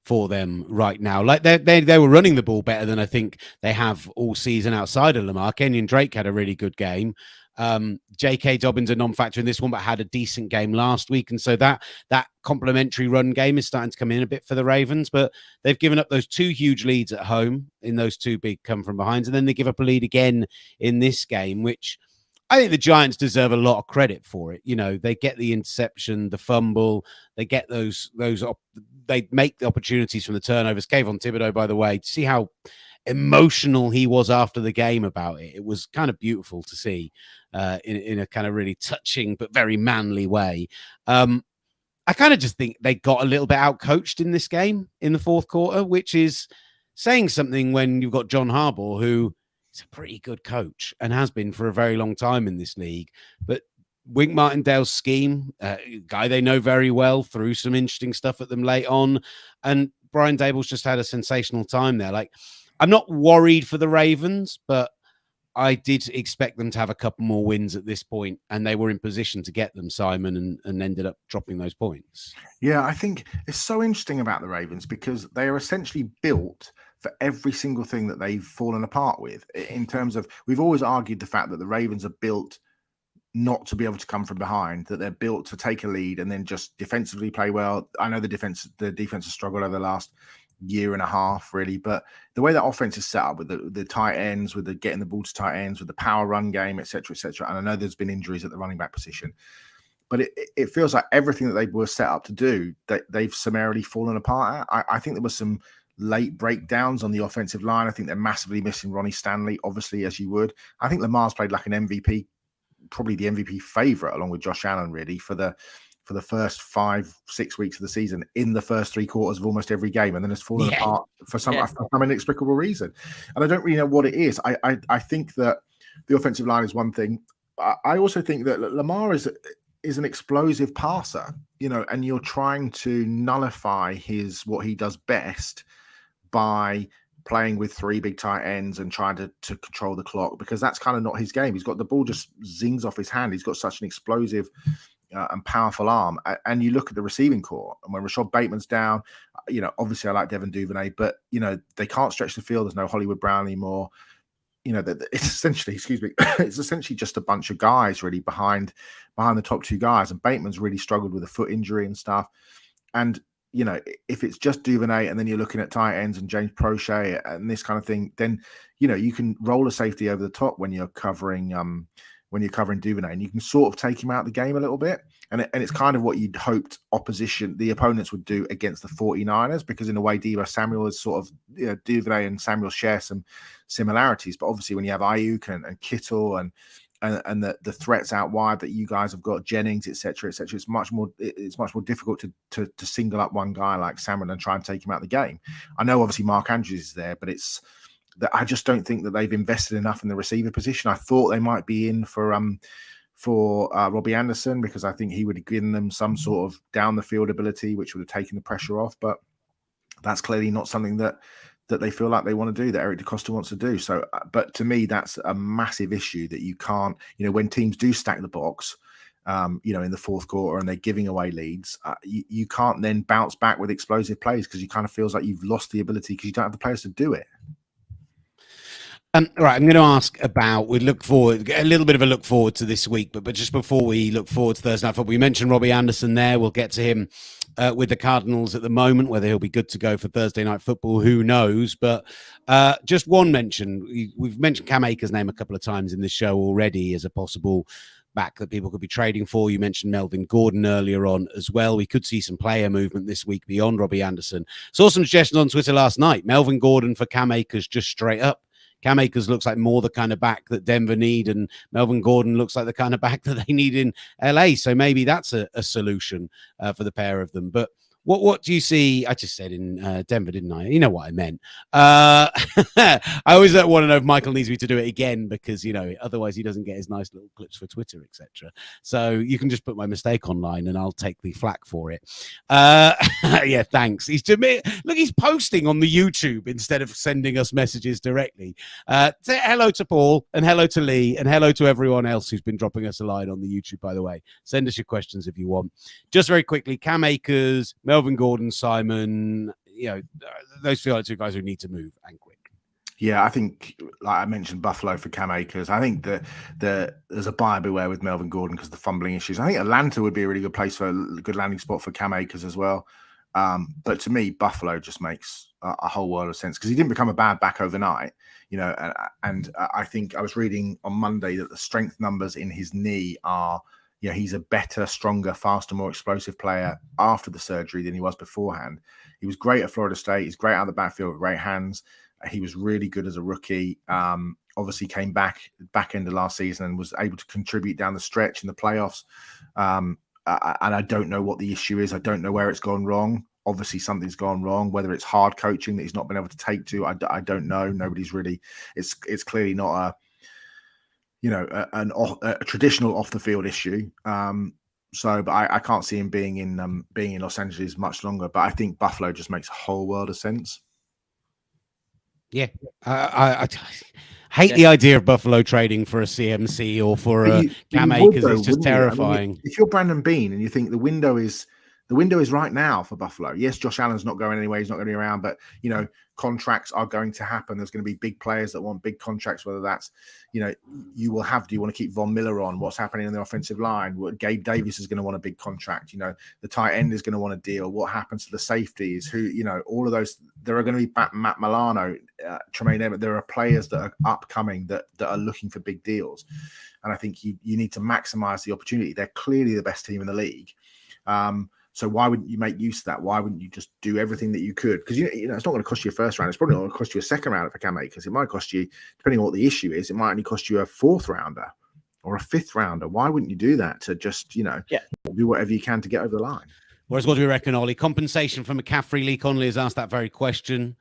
for them right now. Like they were running the ball better than I think they have all season outside of Lamar. Kenyon Drake had a really good game. J.K. Dobbins a non-factor in this one, but had a decent game last week. And so that complementary run game is starting to come in a bit for the Ravens, but they've given up those two huge leads at home in those two big come from behinds. And then they give up a lead again in this game, which I think the Giants deserve a lot of credit for it. They get the interception, the fumble, they get they make the opportunities from the turnovers. Kayvon Thibodeau, by the way, see how emotional he was after the game about it. It was kind of beautiful to see in a kind of really touching but very manly way. I kind of just think they got a little bit out-coached in this game in the fourth quarter, which is saying something when you've got John Harbaugh, who is a pretty good coach and has been for a very long time in this league. But Wink Martindale's scheme, guy they know very well, threw some interesting stuff at them late on. And Brian Dable's just had a sensational time there. Like, I'm not worried for the Ravens, but I did expect them to have a couple more wins at this point, and they were in position to get them, Simon, and ended up dropping those points. Yeah, I think it's so interesting about the Ravens because they are essentially built for every single thing that they've fallen apart with. In terms of, we've always argued the fact that the Ravens are built not to be able to come from behind, that they're built to take a lead and then just defensively play well. I know the defense has struggled over the last year and a half, really, but the way that offense is set up with the tight ends, with the getting the ball to tight ends, with the power run game, etc., etc. And I know there's been injuries at the running back position, but it feels like everything that they were set up to do, that they've summarily fallen apart at. I think there was some late breakdowns on the offensive line. I think they're massively missing Ronnie Stanley, obviously, as you would. I think Lamar's played like an MVP, probably the MVP favorite, along with Josh Allen, really, for the first 5-6 weeks of the season, in the first three quarters of almost every game, and then it's fallen apart for some inexplicable reason. And I don't really know what it is. I think that the offensive line is one thing. I also think that Lamar is an explosive passer, and you're trying to nullify what he does best by playing with three big tight ends and trying to control the clock, because that's kind of not his game. He's got the ball just zings off his hand. He's got such an explosive and powerful arm. And you look at the receiving core, and when Rashad Bateman's down, obviously I like Devin Duvernay, but they can't stretch the field. There's no Hollywood Brown anymore. that it's essentially, it's essentially just a bunch of guys really behind the top two guys. And Bateman's really struggled with a foot injury and stuff. And, if it's just Duvernay and then you're looking at tight ends and James Prochet and this kind of thing, then, you can roll a safety over the top when you're covering Duvernay, and you can sort of take him out of the game a little bit. And it's kind of what you'd hoped the opponents would do against the 49ers, because in a way, Deebo Samuel is sort of, Duvernay and Samuel share some similarities. But obviously when you have Ayuk and Kittle and the threats out wide that you guys have got, Jennings, etc., it's much more difficult to single up one guy like Samuel and try and take him out of the game. I know obviously Mark Andrews is there, but it's that I just don't think that they've invested enough in the receiver position. I thought they might be in for Robbie Anderson, because I think he would have given them some sort of down the field ability, which would have taken the pressure off. But that's clearly not something that they feel like they want to do, that Eric DeCosta wants to do. So, but to me, that's a massive issue, that you can't, when teams do stack the box, in the fourth quarter and they're giving away leads, you can't then bounce back with explosive plays, because you kind of feels like you've lost the ability because you don't have the players to do it. Right, I'm going to ask about, we look forward, a little bit of a look forward to this week, but just before we look forward to Thursday Night Football, we mentioned Robbie Anderson there. We'll get to him with the Cardinals at the moment. Whether he'll be good to go for Thursday Night Football, who knows? But just one mention, we've mentioned Cam Akers' name a couple of times in the show already as a possible back that people could be trading for. You mentioned Melvin Gordon earlier on as well. We could see some player movement this week beyond Robbie Anderson. Saw some suggestions on Twitter last night. Melvin Gordon for Cam Akers, just straight up. Cam Akers looks like more the kind of back that Denver need, and Melvin Gordon looks like the kind of back that they need in LA. So maybe that's a solution for the pair of them. But what do you see? I just said in Denver, didn't I? You know what I meant. I always want to know if Michael needs me to do it again, because, otherwise he doesn't get his nice little clips for Twitter, etc. So you can just put my mistake online and I'll take the flack for it. Yeah, thanks. He's posting on the YouTube instead of sending us messages directly. Say hello to Paul and hello to Lee and hello to everyone else who's been dropping us a line on the YouTube, by the way. Send us your questions if you want. Just very quickly, Cam Akers, Melvin Gordon, Simon, those feel like two guys who need to move and quick. Yeah, I think, like I mentioned, Buffalo for Cam Akers. I think that there's a buyer beware with Melvin Gordon because of the fumbling issues. I think Atlanta would be a really good place for a good landing spot for Cam Akers as well. But to me, Buffalo just makes a whole world of sense, because he didn't become a bad back overnight, and I think I was reading on Monday that the strength numbers in his knee are, he's a better, stronger, faster, more explosive player after the surgery than he was beforehand. He was great at Florida State. He's great out of the backfield with great hands. He was really good as a rookie. Obviously came back end of last season and was able to contribute down the stretch in the playoffs. And I don't know what the issue is. I don't know where it's gone wrong. Obviously something's gone wrong, whether it's hard coaching that he's not been able to take to. I don't know. Nobody's really, it's clearly not a traditional off the field issue. But I can't see him being in Los Angeles much longer. But I think Buffalo just makes a whole world of sense. Yeah, I hate the idea of Buffalo trading for a CMC or for a Cam Akers. It's just terrifying. I mean, if you're Brandon Beane and you think the window is right now for Buffalo. Yes, Josh Allen's not going anywhere. He's not going to be around, but, contracts are going to happen. There's going to be big players that want big contracts, whether that's, you will have, do you want to keep Von Miller on? What's happening in the offensive line? Gabe Davis is going to want a big contract. The tight end is going to want a deal. What happens to the safeties? All of those, there are going to be Matt Milano, Tremaine Edmonds. There are players that are upcoming that are looking for big deals. And I think you need to maximize the opportunity. They're clearly the best team in the league. So why wouldn't you make use of that? Why wouldn't you just do everything that you could? Because it's not going to cost you a first round. It's probably not going to cost you a second round for Cam Akers. It might cost you, depending on what the issue is, it might only cost you a fourth rounder or a fifth rounder. Why wouldn't you do that to just, do whatever you can to get over the line? Whereas, what do we reckon, Ollie? Compensation for McCaffrey. Lee Conley has asked that very question.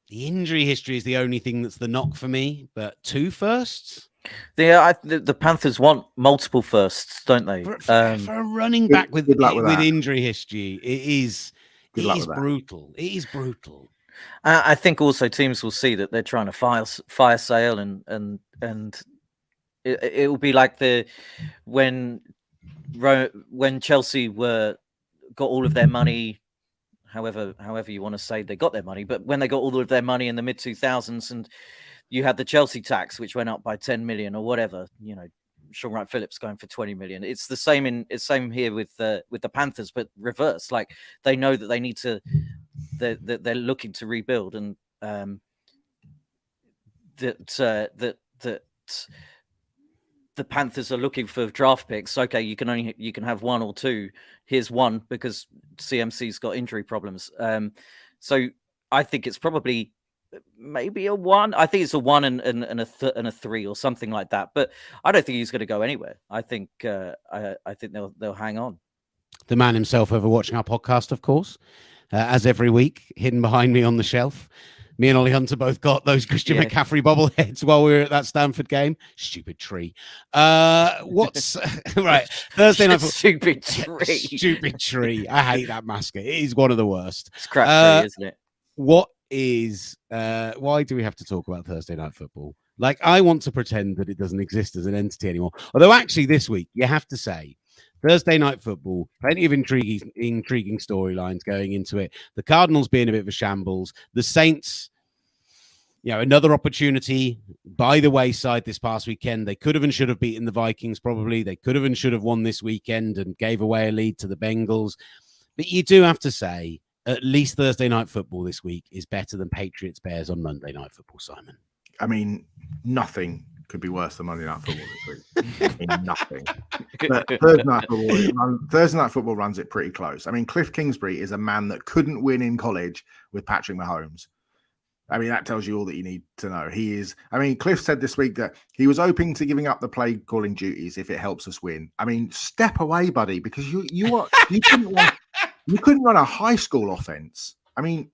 The injury history is the only thing that's the knock for me, but 2 firsts? The Panthers want multiple firsts, don't they? For a running back with injury history, it is brutal. It is brutal. I think also teams will see that they're trying to fire sale, and it will be like when Chelsea got all of their money. However you want to say they got their money, but when they got all of their money in the mid-2000s and you had the Chelsea tax, which went up by 10 million or whatever. Sean Wright Phillips going for 20 million. It's the same here with the Panthers, but reverse. Like, they know that they need to. They're looking to rebuild, and that the Panthers are looking for draft picks. Okay, you can have one or two. Here's one because CMC's got injury problems. So I think it's probably maybe a 1. I think it's a 1 and a 3 or something like that. But I don't think he's going to go anywhere. I think I think they'll hang on. The man himself over watching our podcast, of course, as every week, hidden behind me on the shelf. Me and Ollie Hunter both got those Christian McCaffrey bobbleheads while we were at that Stanford game. Stupid tree. What's right? Thursday night. Stupid tree. Stupid tree. I hate that mascot. It is one of the worst. It's crap tree, isn't it? What is? Why do we have to talk about Thursday night football? Like, I want to pretend that it doesn't exist as an entity anymore. Although, actually, this week you have to say, Thursday night football, plenty of intriguing storylines going into it. The Cardinals being a bit of a shambles. The Saints, another opportunity by the wayside this past weekend. They could have and should have beaten the Vikings, probably. They could have and should have won this weekend and gave away a lead to the Bengals. But you do have to say, at least Thursday night football this week is better than Patriots Bears on Monday night football, Simon. I mean, nothing could be worse than Monday night football this week. I mean, nothing. But Thursday night football runs it pretty close. I mean, Cliff Kingsbury is a man that couldn't win in college with Patrick Mahomes. I mean, that tells you all that you need to know. He is. I mean, Cliff said this week that he was open to giving up the play calling duties if it helps us win. I mean, step away, buddy, because you couldn't run a high school offense. I mean,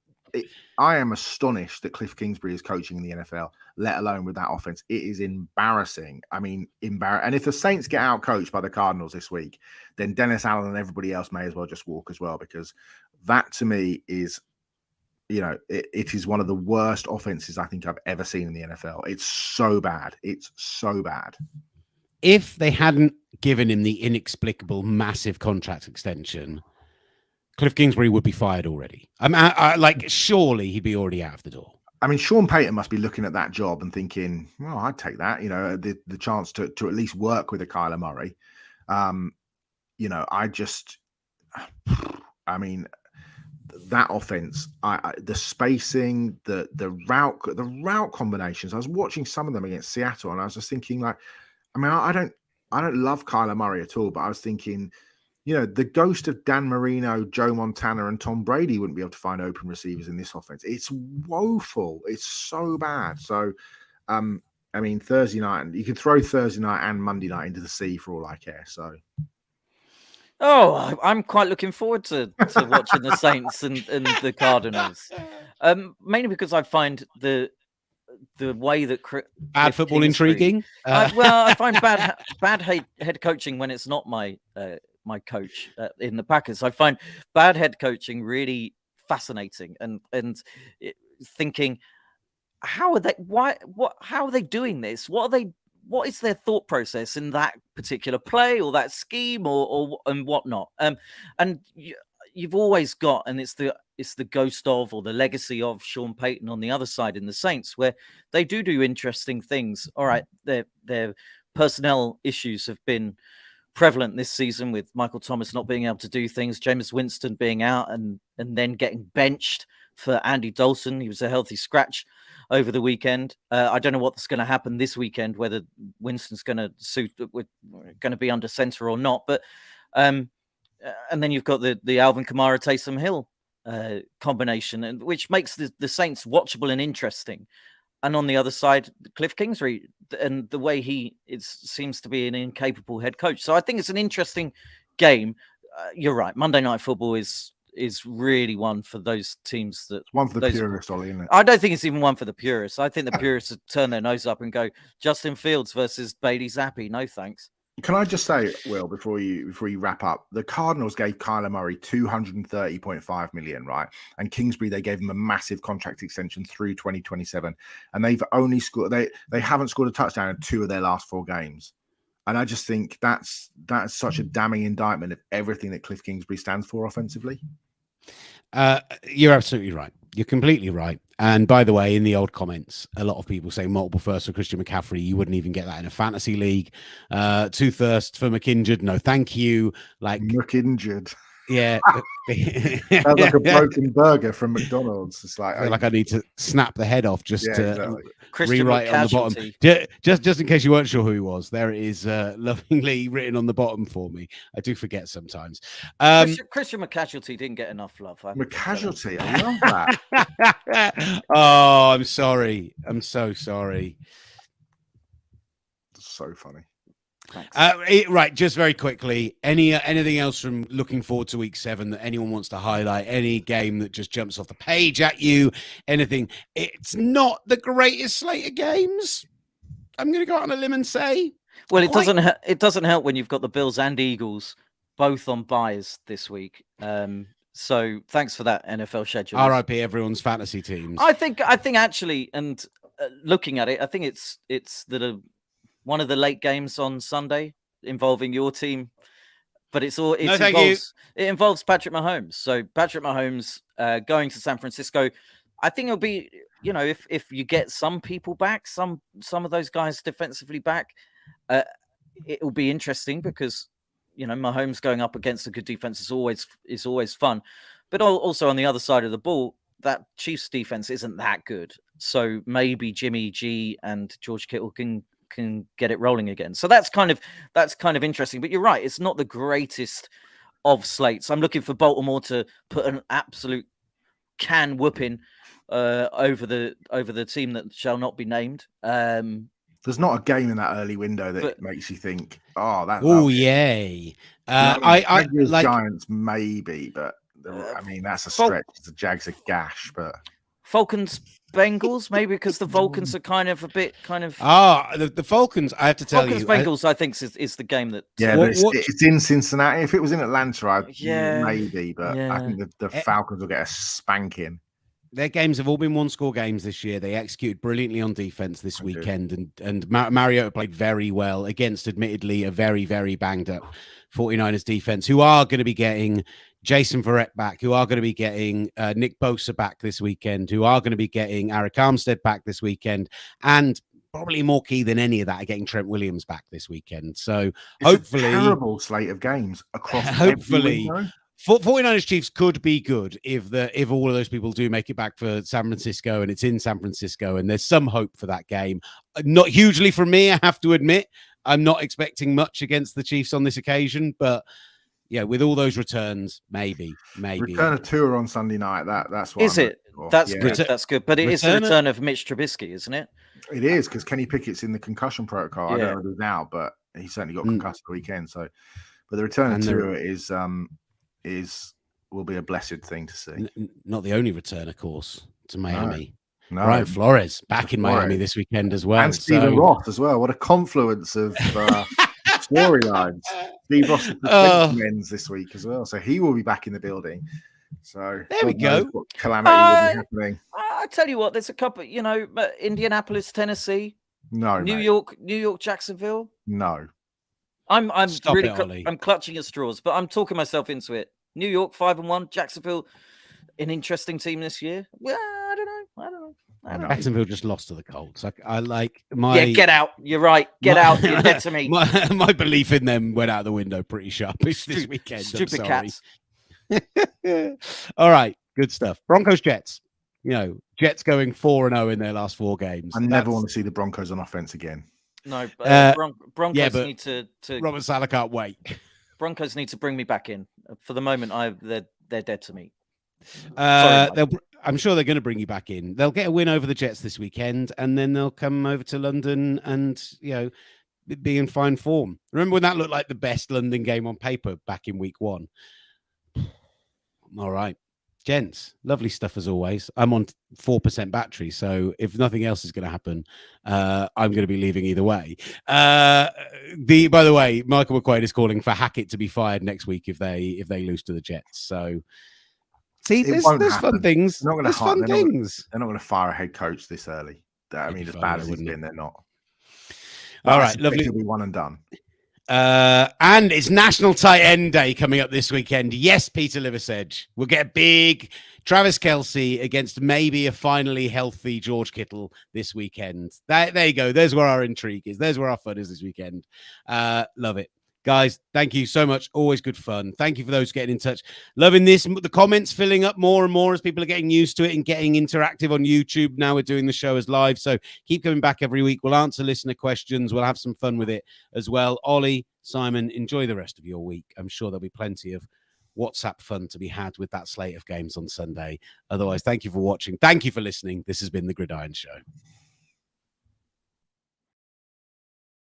I am astonished that Cliff Kingsbury is coaching in the NFL, let alone with that offense. It is embarrassing. I mean, And if the Saints get out coached by the Cardinals this week, then Dennis Allen and everybody else may as well just walk as well, because that to me is, it is one of the worst offenses I think I've ever seen in the NFL. It's so bad. It's so bad. If they hadn't given him the inexplicable massive contract extension, Cliff Kingsbury would be fired already. Surely he'd be already out of the door. I mean, Sean Payton must be looking at that job and thinking, well, I'd take that, the chance to at least work with a Kyler Murray. That offense, the spacing, the route combinations. I was watching some of them against Seattle, and I was just thinking, I don't love Kyler Murray at all, but I was thinking, the ghost of Dan Marino, Joe Montana, and Tom Brady wouldn't be able to find open receivers in this offense. It's woeful. It's so bad. So, Thursday night, you can throw Thursday night and Monday night into the sea for all I care. So, I'm quite looking forward to watching the Saints and the Cardinals, mainly because I find the way that bad football intriguing. I find bad head coaching when it's not my coach in the Packers. I find bad head coaching really fascinating, and thinking, how are they doing this? What is their thought process in that particular play or that scheme or whatnot? And you've always got, and it's the ghost of, or the legacy of, Sean Payton on the other side in the Saints, where they do interesting things. All right, their personnel issues have been prevalent this season, with Michael Thomas not being able to do things, Jameis Winston being out and then getting benched for Andy Dalton. He was a healthy scratch over the weekend. I don't know what's going to happen this weekend, whether Winston's going to be under center or not. But and then you've got the Alvin Kamara Taysom Hill combination, and which makes the Saints watchable and interesting. And on the other side, Cliff Kingsbury, and the way he seems to be an incapable head coach. So I think it's an interesting game. You're right. Monday Night Football is really one for those teams. It's one for the purists, Ollie, isn't it? I don't think it's even one for the purists. I think the purists would turn their nose up and go, Justin Fields versus Bailey Zappi. No thanks. Can I just say, Will, before you wrap up, the Cardinals gave Kyler Murray $230.5 million, right? And Kingsbury, they gave him a massive contract extension through 2027, and they've only scored they haven't scored a touchdown in 2 of their last 4 games. And I just think that's such a damning indictment of everything that Cliff Kingsbury stands for offensively. You're absolutely right. You're completely right. And by the way, in the old comments, a lot of people say multiple firsts for Christian McCaffrey. You wouldn't even get that in a fantasy league. 2 thirsts for McInjured. No, thank you. Like McInjured. Yeah. Sounds like a broken burger from McDonald's. It's like I feel like I need to snap the head off just to exactly. rewrite it on the bottom. Just in case you weren't sure who he was, there it is lovingly written on the bottom for me. I do forget sometimes. Christian McCasualty didn't get enough love. McCasualty, I love that. Oh, I'm sorry. I'm so sorry. So funny. Right, just very quickly, anything else from looking forward to week 7 that anyone wants to highlight? Any game that just jumps off the page at you? Anything? It's not the greatest slate of games, I'm going to go out on a limb and say. Well, it doesn't help when you've got the Bills and Eagles both on buys this week. So thanks for that, NFL schedule. RIP everyone's fantasy teams. I think actually, and looking at it, I think it's one of the late games on Sunday involving your team, but it involves Patrick Mahomes. So Patrick Mahomes going to San Francisco, I think it'll be, if you get some people back, some of those guys defensively back, it will be interesting because Mahomes going up against a good defense is always fun, but also on the other side of the ball, that Chiefs defense isn't that good. So maybe Jimmy G and George Kittle can get it rolling again. So that's kind of interesting. But you're right, it's not the greatest of slates. I'm looking for Baltimore to put an absolute can whooping over the team that shall not be named. There's not a game in that early window that makes you think, yay. I like Giants maybe, but I mean that's a stretch. The Jags are gash, but Falcons Bengals, maybe because the Falcons are the Falcons. I have to tell Falcons you, Bengals. I think is the game that. But it's in Cincinnati. If it was in Atlanta, maybe. But I think the Falcons will get a spanking. Their games have all been 1-score games this year. They executed brilliantly on defense this weekend, and Mariota played very well against, admittedly, a very, very banged up 49ers defense, who are going to be getting Jason Verrett back, who are going to be getting Nick Bosa back this weekend, who are going to be getting Arik Armstead back this weekend, and probably more key than any of that are getting Trent Williams back this weekend. So hopefully, a terrible slate of games across. Hopefully, 49ers Chiefs could be good if all of those people do make it back for San Francisco, and it's in San Francisco, and there's some hope for that game. Not hugely from me, I have to admit. I'm not expecting much against the Chiefs on this occasion, but yeah, with all those returns, maybe. Return of Tua on Sunday night. That's what. Is it? That's good. That's good. But it is the return of Mitch Trubisky, isn't it? It is, because Kenny Pickett's in the concussion protocol. I don't know now, but he certainly got concussed the weekend. So, but the return of Tua will be a blessed thing to see. Not the only return, of course, to Miami. No. Brian Flores back in Miami this weekend as well. And Stephen Ross as well. What a confluence of storylines. Steve Ross ends this week as well. So he will be back in the building. So there we go. What calamity will be happening. I tell you what, there's a couple, Indianapolis, Tennessee. No. New York, Jacksonville. No. I'm clutching at straws, but I'm talking myself into it. New York 5-1, Jacksonville, an interesting team this year. Well, I don't know. Jacksonville just lost to the Colts. I like my get out. You're right. Get out. You're dead to me. My belief in them went out the window pretty sharpish this weekend. Stupid cats. All right, good stuff. Broncos Jets. Jets going 4-0 in their last 4 games. I never want to see the Broncos on offense again. No, but Broncos need to. Robert Saleh can't wait. Broncos need to bring me back in. For the moment, they're dead to me. I'm sure they're going to bring you back in. They'll get a win over the Jets this weekend, and then they'll come over to London and be in fine form. Remember when that looked like the best London game on paper back in week 1? All right, gents, lovely stuff as always. I'm on 4% battery, so if nothing else is going to happen, I'm going to be leaving either way. By the way, Michael McQuaid is calling for Hackett to be fired next week if they lose to the Jets. So. See, there's fun things. There's fun things. They're not going to fire a head coach this early. I mean, as bad as he's been, they're not. All right, lovely. It'll be one and done. And it's National Tight End Day coming up this weekend. Yes, Peter Liversedge. We'll get a big Travis Kelce against maybe a finally healthy George Kittle this weekend. There you go. There's where our intrigue is. There's where our fun is this weekend. Love it. Guys, thank you so much. Always good fun. Thank you for those getting in touch. Loving this. The comments filling up more and more as people are getting used to it and getting interactive on YouTube. Now we're doing the show as live. So keep coming back every week. We'll answer listener questions. We'll have some fun with it as well. Ollie, Simon, enjoy the rest of your week. I'm sure there'll be plenty of WhatsApp fun to be had with that slate of games on Sunday. Otherwise, thank you for watching. Thank you for listening. This has been The Gridiron Show.